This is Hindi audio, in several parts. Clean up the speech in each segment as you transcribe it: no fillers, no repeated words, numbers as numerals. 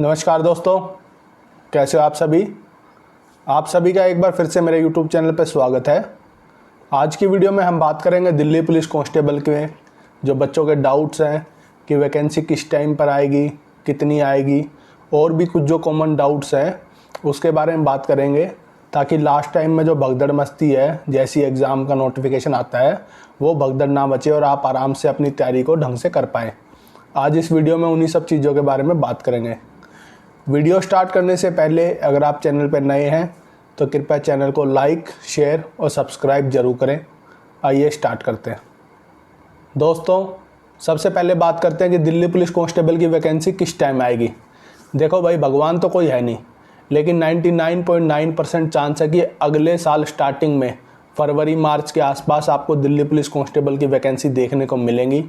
नमस्कार दोस्तों, कैसे हो आप सभी। आप सभी का एक बार फिर से मेरे यूट्यूब चैनल पर स्वागत है। आज की वीडियो में हम बात करेंगे दिल्ली पुलिस कांस्टेबल के जो बच्चों के डाउट्स हैं कि वैकेंसी किस टाइम पर आएगी, कितनी आएगी, और भी कुछ जो कॉमन डाउट्स हैं उसके बारे में बात करेंगे, ताकि लास्ट टाइम में जो भगदड़ मस्ती है, जैसी एग्ज़ाम का नोटिफिकेशन आता है वो भगदड़ ना बचे और आप आराम से अपनी तैयारी को ढंग से कर पाएँ। आज इस वीडियो में उन्हीं सब चीज़ों के बारे में बात करेंगे। वीडियो स्टार्ट करने से पहले अगर आप चैनल पर नए हैं तो कृपया चैनल को लाइक, शेयर और सब्सक्राइब जरूर करें। आइए स्टार्ट करते हैं। दोस्तों, सबसे पहले बात करते हैं कि दिल्ली पुलिस कांस्टेबल की वैकेंसी किस टाइम आएगी। देखो भाई, भगवान तो कोई है नहीं, लेकिन 99.9% चांस है कि अगले साल स्टार्टिंग में फरवरी मार्च के आसपास आपको दिल्ली पुलिस कांस्टेबल की वैकेंसी देखने को मिलेंगी।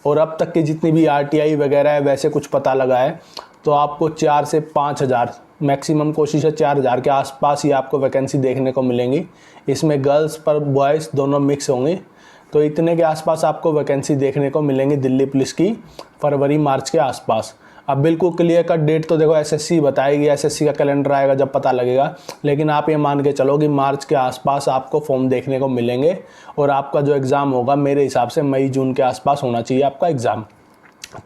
और अब तक की जितनी भी RTI वगैरह है, वैसे कुछ पता लगा है तो आपको 4 से 5 हज़ार, मैक्सिमम कोशिश है 4 हज़ार के आसपास ही आपको वैकेंसी देखने को मिलेंगी। इसमें गर्ल्स पर बॉयज़ दोनों मिक्स होंगे, तो इतने के आसपास आपको वैकेंसी देखने को मिलेंगी दिल्ली पुलिस की फरवरी मार्च के आसपास। अब बिल्कुल क्लियर कट डेट तो देखो SSC बताएगी, SSC का कैलेंडर आएगा जब पता लगेगा, लेकिन आप ये मान के चलो कि मार्च के आसपास आपको फॉर्म देखने को मिलेंगे। और आपका जो एग्ज़ाम होगा मेरे हिसाब से मई जून के आसपास होना चाहिए आपका एग्ज़ाम।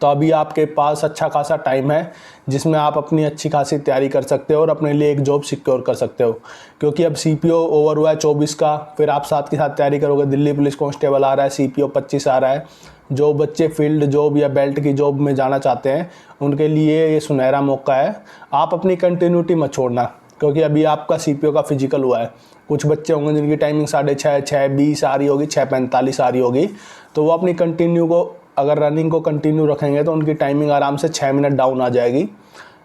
तो अभी आपके पास अच्छा खासा टाइम है जिसमें आप अपनी अच्छी खासी तैयारी कर सकते हो और अपने लिए एक जॉब सिक्योर कर सकते हो, क्योंकि अब CPO ओवर हुआ है 24 का, फिर आप साथ के साथ तैयारी करोगे। दिल्ली पुलिस कांस्टेबल आ रहा है, CPO 25 आ रहा है। जो बच्चे फील्ड जॉब या बेल्ट की जॉब में जाना चाहते हैं उनके लिए ये सुनहरा मौका है। आप अपनी कंटिन्यूटी मत छोड़ना, क्योंकि अभी आपका CPO का फिजिकल हुआ है। कुछ बच्चे होंगे जिनकी टाइमिंग 6:30, 6:20 आ रही होगी, 6:45 आ रही होगी, तो वो अपनी कंटिन्यू को, अगर रनिंग को कंटिन्यू रखेंगे तो उनकी टाइमिंग आराम से 6 मिनट डाउन आ जाएगी।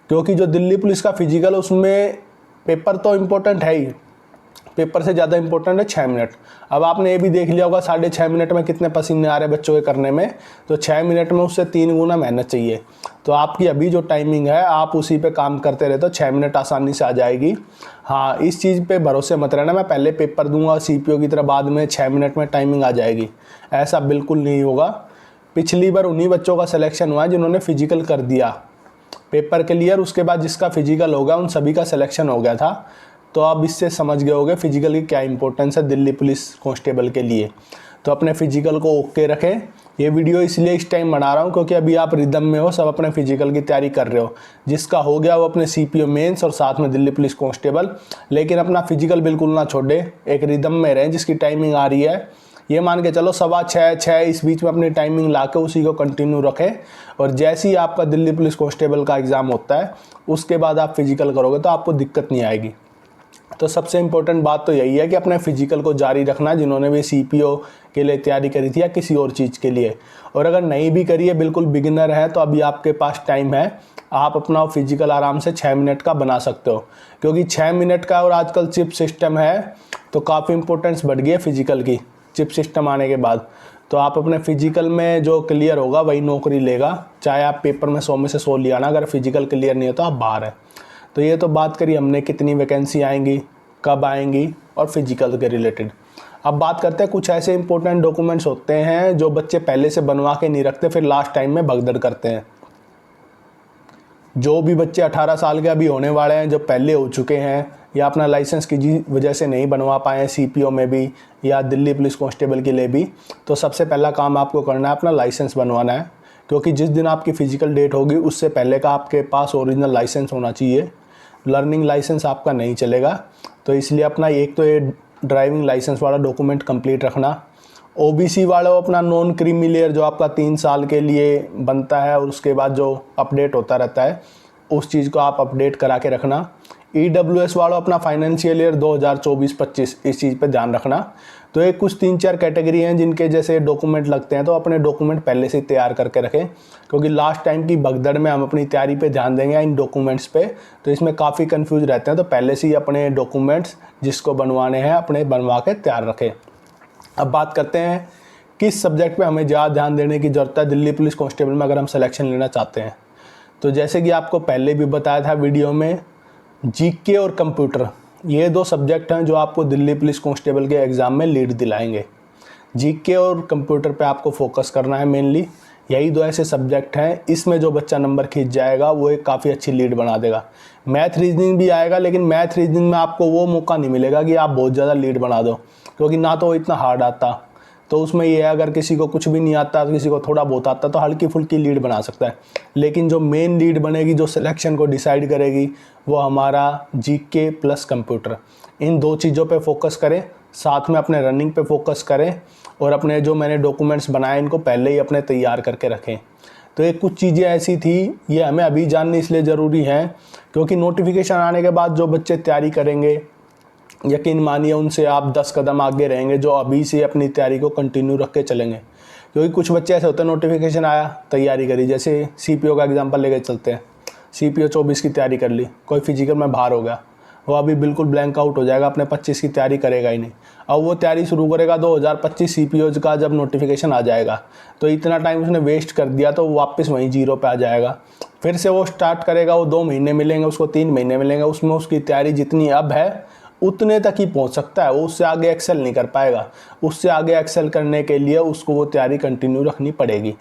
क्योंकि जो दिल्ली पुलिस का फिजिकल है उसमें पेपर तो इम्पोर्टेंट है ही, पेपर से ज़्यादा इम्पोर्टेंट है 6 मिनट। अब आपने ये भी देख लिया होगा 6.5 मिनट में कितने पसीने आ रहे हैं बच्चों के करने में, तो 6 मिनट में उससे 3 गुना मेहनत चाहिए। तो आपकी अभी जो टाइमिंग है आप उसी पे काम करते रहे तो 6 मिनट आसानी से आ जाएगी। हाँ, इस चीज़ पे भरोसे मत रहना मैं पहले पेपर दूंगा CPO की तरह बाद में 6 मिनट में टाइमिंग आ जाएगी, ऐसा बिल्कुल नहीं होगा। पिछली बार उन्हीं बच्चों का सिलेक्शन हुआ है जिन्होंने फिजिकल कर दिया पेपर क्लियर, उसके बाद जिसका फिजिकल हो गया उन सभी का सिलेक्शन हो गया था। तो आप इससे समझ गए होंगे फिजिकल की क्या इंपॉर्टेंस है दिल्ली पुलिस कांस्टेबल के लिए। तो अपने फिजिकल को ओके रखें। ये वीडियो इसलिए इस टाइम बना रहा हूँ क्योंकि अभी आप रिदम में हो, सब अपने फिजिकल की तैयारी कर रहे हो। जिसका हो गया वो अपने CPO मेंस और साथ में दिल्ली पुलिस कांस्टेबल, लेकिन अपना फिजिकल बिल्कुल ना छोड़े, एक रिदम में रहें। जिसकी टाइमिंग आ रही है ये मान के चलो 6:15, 6 इस बीच में अपनी टाइमिंग ला के उसी को कंटिन्यू रखें। और जैसे ही आपका दिल्ली पुलिस कांस्टेबल का एग्ज़ाम होता है उसके बाद आप फिजिकल करोगे तो आपको दिक्कत नहीं आएगी। तो सबसे इम्पोर्टेंट बात तो यही है कि अपने फिजिकल को जारी रखना, जिन्होंने भी CPO के लिए तैयारी करी थी या किसी और चीज़ के लिए। और अगर नहीं भी करी है, बिल्कुल बिगिनर है, तो अभी आपके पास टाइम है, आप अपना फिजिकल आराम से 6 मिनट का बना सकते हो। क्योंकि 6 मिनट का और आजकल चिप सिस्टम है तो काफ़ी इंपॉर्टेंस बढ़ गई है फिजिकल की, चिप सिस्टम आने के बाद। तो आप अपने फिजिकल में जो क्लियर होगा वही नौकरी लेगा, चाहे आप पेपर में 100 में से 100 लिया ना, अगर फिजिकल क्लियर नहीं हो तो आप बाहर है। तो ये तो बात करी हमने कितनी वैकेंसी आएंगी, कब आएंगी और फिजिकल के रिलेटेड। अब बात करते हैं कुछ ऐसे इंपॉर्टेंट डॉक्यूमेंट्स होते हैं जो बच्चे पहले से बनवा के नहीं रखते, फिर लास्ट टाइम में भगदड़ करते हैं। जो भी बच्चे 18 साल के अभी होने वाले हैं, जो पहले हो चुके हैं या अपना लाइसेंस की वजह से नहीं बनवा पाए हैं CPO में भी या दिल्ली पुलिस कांस्टेबल के लिए भी, तो सबसे पहला काम आपको करना है अपना लाइसेंस बनवाना है। क्योंकि जिस दिन आपकी फ़िजिकल डेट होगी उससे पहले का आपके पास ओरिजिनल लाइसेंस होना चाहिए। लर्निंग लाइसेंस आपका नहीं चलेगा। तो इसलिए अपना एक तो ये ड्राइविंग लाइसेंस वाला डॉक्यूमेंट कंप्लीट रखना। OBC वालों अपना नॉन क्रीमी लेयर जो आपका 3 साल के लिए बनता है और उसके बाद जो अपडेट होता रहता है उस चीज़ को आप अपडेट करा के रखना। EWS वालों अपना फाइनेंशियल ईयर 2024-25 इस चीज़ पे ध्यान रखना। तो एक कुछ 3-4 कैटेगरी हैं जिनके जैसे डॉक्यूमेंट लगते हैं, तो अपने डॉक्यूमेंट पहले से तैयार करके रखें। क्योंकि लास्ट टाइम की भगदड़ में हम अपनी तैयारी पे ध्यान देंगे इन डॉक्यूमेंट्स पे, तो इसमें काफ़ी कंफ्यूज रहते हैं। तो पहले से ही अपने डॉक्यूमेंट्स जिसको बनवाने हैं अपने बनवा के तैयार रखें। अब बात करते हैं किस सब्जेक्ट पे हमें ज़्यादा ध्यान देने की ज़रूरत है दिल्ली पुलिस कांस्टेबल में अगर हम सिलेक्शन लेना चाहते हैं। तो जैसे कि आपको पहले भी बताया था वीडियो में, GK और कंप्यूटर ये 2 सब्जेक्ट हैं जो आपको दिल्ली पुलिस कांस्टेबल के एग्ज़ाम में लीड दिलाएंगे। GK और कंप्यूटर पे आपको फोकस करना है मेनली। यही दो ऐसे सब्जेक्ट हैं, इसमें जो बच्चा नंबर खींच जाएगा वो एक काफ़ी अच्छी लीड बना देगा। मैथ रीजनिंग भी आएगा, लेकिन मैथ रीजनिंग में आपको वो मौका नहीं मिलेगा कि आप बहुत ज़्यादा लीड बना दो, क्योंकि ना तो इतना हार्ड आता। तो उसमें ये है, अगर किसी को कुछ भी नहीं आता, किसी को थोड़ा बहुत आता, तो हल्की फुल्की लीड बना सकता है। लेकिन जो मेन लीड बनेगी, जो सिलेक्शन को डिसाइड करेगी, वो हमारा जीके प्लस कंप्यूटर। इन दो चीज़ों पे फोकस करें, साथ में अपने रनिंग पे फोकस करें, और अपने जो मैंने डॉक्यूमेंट्स बनाए इनको पहले ही अपने तैयार करके रखें। तो ये कुछ चीज़ें ऐसी थी, ये हमें अभी जाननी इसलिए ज़रूरी है क्योंकि नोटिफिकेशन आने के बाद जो बच्चे तैयारी करेंगे, यकीन मानिए उनसे आप 10 कदम आगे रहेंगे, जो अभी से अपनी तैयारी को कंटिन्यू रख के चलेंगे। क्योंकि कुछ बच्चे ऐसे होते हैं, नोटिफिकेशन आया, तैयारी करी, जैसे सीपीओ का एग्जांपल लेके चलते हैं। सीपीओ 24 की तैयारी कर ली, कोई फिजिकल में बाहर हो गया, वो अभी बिल्कुल ब्लैंक आउट हो जाएगा, अपने 25 की तैयारी करेगा ही नहीं। अब वो तैयारी शुरू करेगा 2025 सीपीओ का जब नोटिफिकेशन आ जाएगा, तो इतना टाइम उसने वेस्ट कर दिया, तो वापस वहीं जीरो पे आ जाएगा। फिर से वो स्टार्ट करेगा, वो 2 महीने मिलेंगे उसको, 3 महीने मिलेंगे, उसमें उसकी तैयारी जितनी अब है उतने तक ही पहुंच सकता है, वो उससे आगे एक्सेल नहीं कर पाएगा। उससे आगे एक्सेल करने के लिए उसको वो तैयारी कंटिन्यू रखनी पड़ेगी।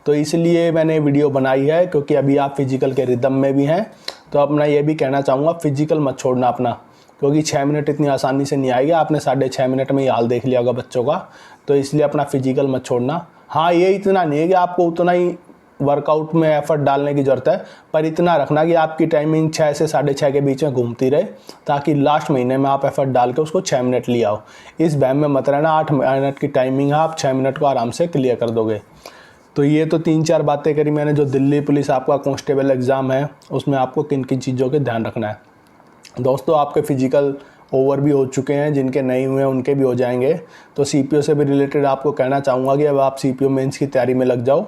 तो इसलिए मैंने वीडियो बनाई है, क्योंकि अभी आप फिजिकल के रिदम में भी हैं। तो अपना ये भी कहना चाहूँगा, फिजिकल मत छोड़ना अपना, क्योंकि 6 मिनट इतनी आसानी से नहीं आएगी। आपने 6.5 मिनट में ही हाल देख लिया होगा बच्चों का, तो इसलिए अपना फिजिकल मत छोड़ना। हाँ, ये इतना नहीं है कि आपको उतना ही वर्कआउट में एफर्ट डालने की ज़रूरत है, पर इतना रखना कि आपकी टाइमिंग 6 से 6:30 के बीच में घूमती रहे, ताकि लास्ट महीने में आप एफर्ट डाल के उसको 6 मिनट ले आओ। इस बहम में मत रहना, 8 मिनट की टाइमिंग है, आप 6 मिनट को आराम से क्लियर कर दोगे। तो ये तो 3-4 बातें करी मैंने, जो दिल्ली पुलिस आपका कांस्टेबल एग्ज़ाम है उसमें आपको किन किन चीज़ों के ध्यान रखना है। दोस्तों, आपके फिजिकल ओवर भी हो चुके हैं, जिनके नहीं हुए हैं उनके भी हो जाएंगे। तो सीपीओ से भी रिलेटेड आपको कहना चाहूँगा कि अब आप सीपीओ मेंस की तैयारी में लग जाओ।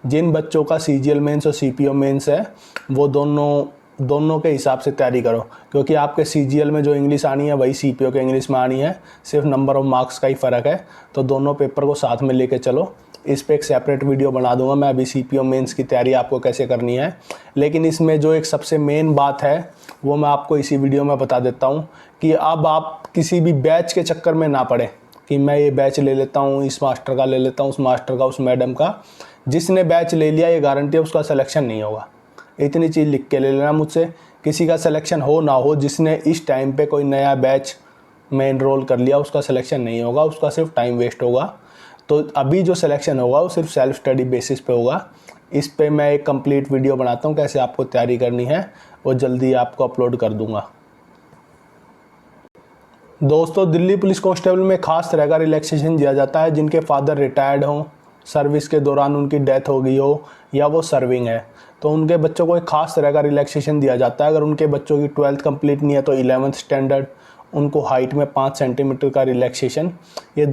जिन बच्चों का सीजीएल मेंस और सीपीओ मेंस है, वो दोनों के हिसाब से तैयारी करो, क्योंकि आपके सीजीएल में जो इंग्लिश आनी है वही सीपीओ के इंग्लिश में आनी है, सिर्फ नंबर ऑफ मार्क्स का ही फ़र्क है। तो दोनों पेपर को साथ में लेके चलो। इस पे एक सेपरेट वीडियो बना दूंगा मैं, अभी सीपीओ मेंस की तैयारी आपको कैसे करनी है। लेकिन इसमें जो एक सबसे मेन बात है वो मैं आपको इसी वीडियो में बता देता हूँ, कि अब आप किसी भी बैच के चक्कर में ना पड़े कि मैं ये बैच ले लेता हूँ, इस मास्टर का ले लेता हूँ, उस मास्टर का, उस मैडम का। जिसने बैच ले लिया ये गारंटी है उसका सिलेक्शन नहीं होगा। इतनी चीज़ लिख के ले लेना मुझसे, किसी का सिलेक्शन हो ना हो, जिसने इस टाइम पे कोई नया बैच में एनरोल कर लिया उसका सिलेक्शन नहीं होगा, उसका सिर्फ टाइम वेस्ट होगा। तो अभी जो सिलेक्शन होगा वो सिर्फ सेल्फ स्टडी बेसिस पे होगा। इस पे मैं एक कंप्लीट वीडियो बनाता हूँ कैसे आपको तैयारी करनी है, वो जल्दी आपको अपलोड कर दूंगा। दोस्तों, दिल्ली पुलिस कांस्टेबल में खास तरह का रिलैक्सेशन दिया जाता है जिनके फादर रिटायर्ड हों, सर्विस के दौरान उनकी डेथ हो गई हो, या वो सर्विंग है, तो उनके बच्चों को एक खास तरह का रिलैक्सेशन दिया जाता है। अगर उनके बच्चों की 12th कंप्लीट नहीं है तो 11th स्टैंडर्ड, उनको हाइट में 5 सेंटीमीटर का रिलैक्सेशन, ये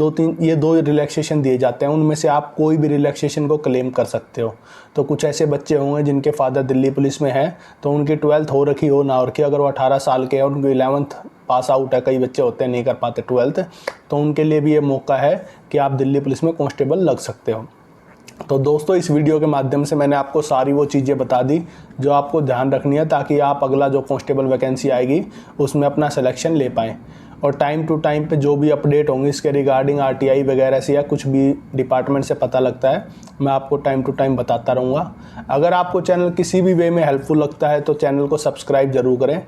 दो रिलैक्सेशन दिए जाते हैं। उनमें से आप कोई भी रिलैक्सेशन को क्लेम कर सकते हो। तो कुछ ऐसे बच्चे होंगे जिनके फादर दिल्ली पुलिस में हैं, तो उनकी 12th हो रखी हो ना हो रखी, अगर वो 18 साल के हैं, उनकी 11th पास आउट है, कई बच्चे होते हैं नहीं कर पाते 12th, तो उनके लिए भी ये मौका है कि आप दिल्ली पुलिस में कांस्टेबल लग सकते हो। तो दोस्तों, इस वीडियो के माध्यम से मैंने आपको सारी वो चीज़ें बता दी जो आपको ध्यान रखनी है, ताकि आप अगला जो कांस्टेबल वैकेंसी आएगी उसमें अपना सिलेक्शन ले पाएँ। और टाइम टू टाइम पे जो भी अपडेट होंगे इसके रिगार्डिंग आरटीआई वगैरह से या कुछ भी डिपार्टमेंट से पता लगता है, मैं आपको टाइम टू टाइम बताता रहूँगा। अगर आपको चैनल किसी भी वे में हेल्पफुल लगता है तो चैनल को सब्सक्राइब ज़रूर करें।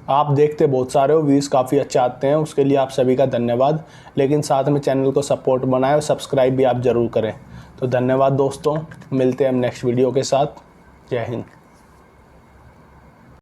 आप देखते बहुत सारे हो, व्यूज़ काफ़ी अच्छे आते हैं, उसके लिए आप सभी का धन्यवाद। लेकिन साथ में चैनल को सपोर्ट बनाएं और सब्सक्राइब भी आप ज़रूर करें। तो धन्यवाद दोस्तों, मिलते हैं हम नेक्स्ट वीडियो के साथ। जय हिंद।